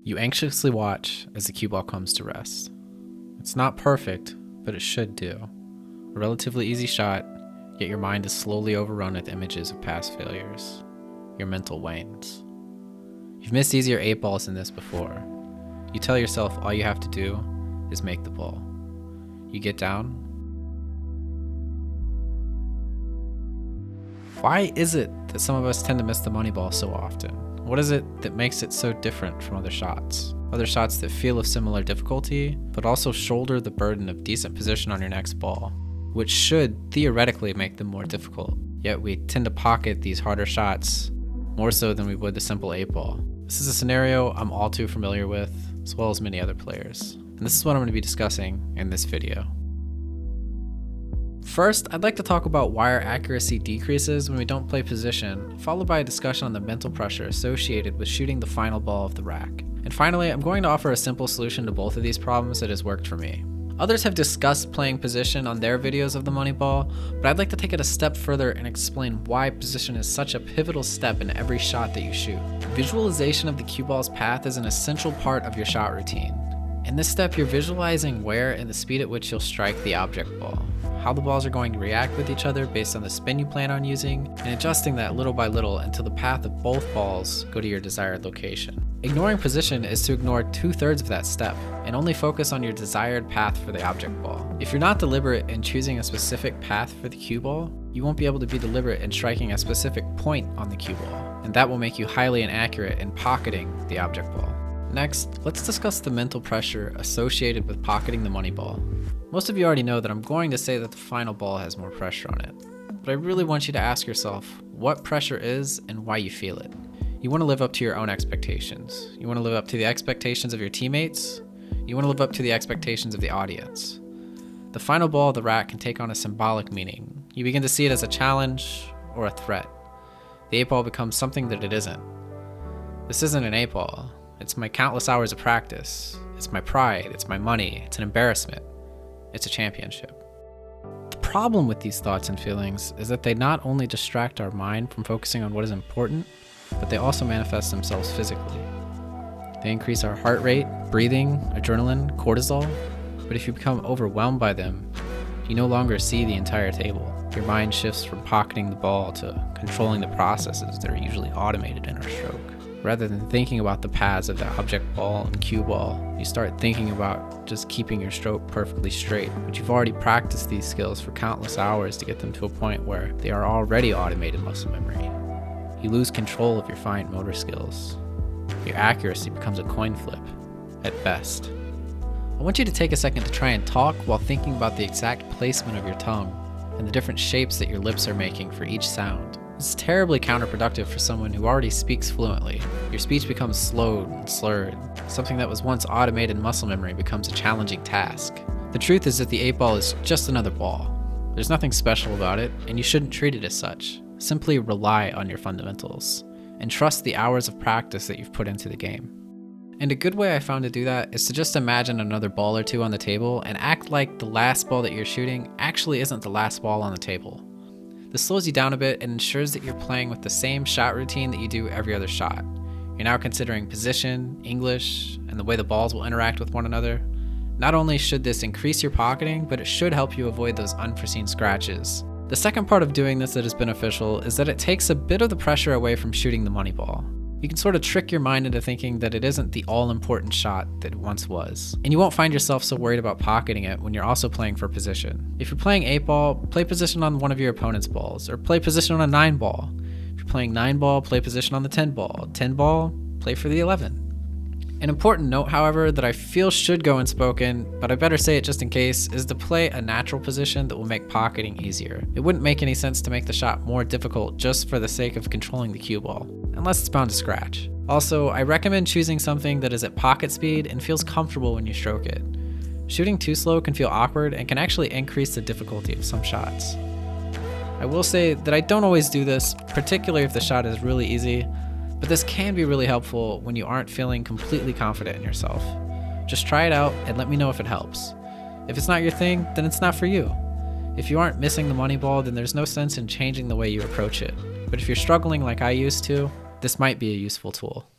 You anxiously watch as the cue ball comes to rest. It's not perfect, but it should do. A relatively easy shot, yet your mind is slowly overrun with images of past failures. Your mental wanes. You've missed easier 8 balls than this before. You tell yourself all you have to do is make the ball. You get down. Why is it that some of us tend to miss the money ball so often? What is it that makes it so different from other shots? Other shots that feel of similar difficulty, but also shoulder the burden of decent position on your next ball, which should theoretically make them more difficult. Yet we tend to pocket these harder shots more so than we would the simple 8 ball. This is a scenario I'm all too familiar with, as well as many other players. And this is what I'm going to be discussing in this video. First, I'd like to talk about why our accuracy decreases when we don't play position, followed by a discussion on the mental pressure associated with shooting the final ball of the rack. And finally, I'm going to offer a simple solution to both of these problems that has worked for me. Others have discussed playing position on their videos of the money ball, but I'd like to take it a step further and explain why position is such a pivotal step in every shot that you shoot. Visualization of the cue ball's path is an essential part of your shot routine. In this step, you're visualizing where and the speed at which you'll strike the object ball, how the balls are going to react with each other based on the spin you plan on using, and adjusting that little by little until the path of both balls go to your desired location. Ignoring position is to ignore 2/3 of that step and only focus on your desired path for the object ball. If you're not deliberate in choosing a specific path for the cue ball, you won't be able to be deliberate in striking a specific point on the cue ball, and that will make you highly inaccurate in pocketing the object ball. Next, let's discuss the mental pressure associated with pocketing the money ball. Most of you already know that I'm going to say that the final ball has more pressure on it, but I really want you to ask yourself what pressure is and why you feel it. You want to live up to your own expectations. You want to live up to the expectations of your teammates. You want to live up to the expectations of the audience. The final ball of the rack can take on a symbolic meaning. You begin to see it as a challenge or a threat. The 8 ball becomes something that it isn't. This isn't an 8 ball. It's my countless hours of practice. It's my pride. It's my money. It's an embarrassment. It's a championship. The problem with these thoughts and feelings is that they not only distract our mind from focusing on what is important, but they also manifest themselves physically. They increase our heart rate, breathing, adrenaline, cortisol, but if you become overwhelmed by them, you no longer see the entire table. Your mind shifts from pocketing the ball to controlling the processes that are usually automated in our stroke. Rather than thinking about the paths of the object ball and cue ball, you start thinking about just keeping your stroke perfectly straight. But you've already practiced these skills for countless hours to get them to a point where they are already automated muscle memory. You lose control of your fine motor skills. Your accuracy becomes a coin flip, at best. I want you to take a second to try and talk while thinking about the exact placement of your tongue and the different shapes that your lips are making for each sound. This is terribly counterproductive for someone who already speaks fluently. Your speech becomes slowed and slurred. Something that was once automated muscle memory becomes a challenging task. The truth is that the 8 ball is just another ball. There's nothing special about it, and you shouldn't treat it as such. Simply rely on your fundamentals, and trust the hours of practice that you've put into the game. And a good way I found to do that is to just imagine another ball or two on the table and act like the last ball that you're shooting actually isn't the last ball on the table. This slows you down a bit and ensures that you're playing with the same shot routine that you do every other shot. You're now considering position, English, and the way the balls will interact with one another. Not only should this increase your pocketing, but it should help you avoid those unforeseen scratches. The second part of doing this that is beneficial is that it takes a bit of the pressure away from shooting the money ball. You can sort of trick your mind into thinking that it isn't the all-important shot that it once was. And you won't find yourself so worried about pocketing it when you're also playing for position. If you're playing 8 ball, play position on one of your opponent's balls, or play position on a 9 ball. If you're playing 9 ball, play position on the 10 ball. 10 ball, play for the 11. An important note, however, that I feel should go unspoken, but I better say it just in case, is to play a natural position that will make pocketing easier. It wouldn't make any sense to make the shot more difficult just for the sake of controlling the cue ball, unless it's bound to scratch. Also, I recommend choosing something that is at pocket speed and feels comfortable when you stroke it. Shooting too slow can feel awkward and can actually increase the difficulty of some shots. I will say that I don't always do this, particularly if the shot is really easy, but this can be really helpful when you aren't feeling completely confident in yourself. Just try it out and let me know if it helps. If it's not your thing, then it's not for you. If you aren't missing the money ball, then there's no sense in changing the way you approach it. But if you're struggling like I used to, this might be a useful tool.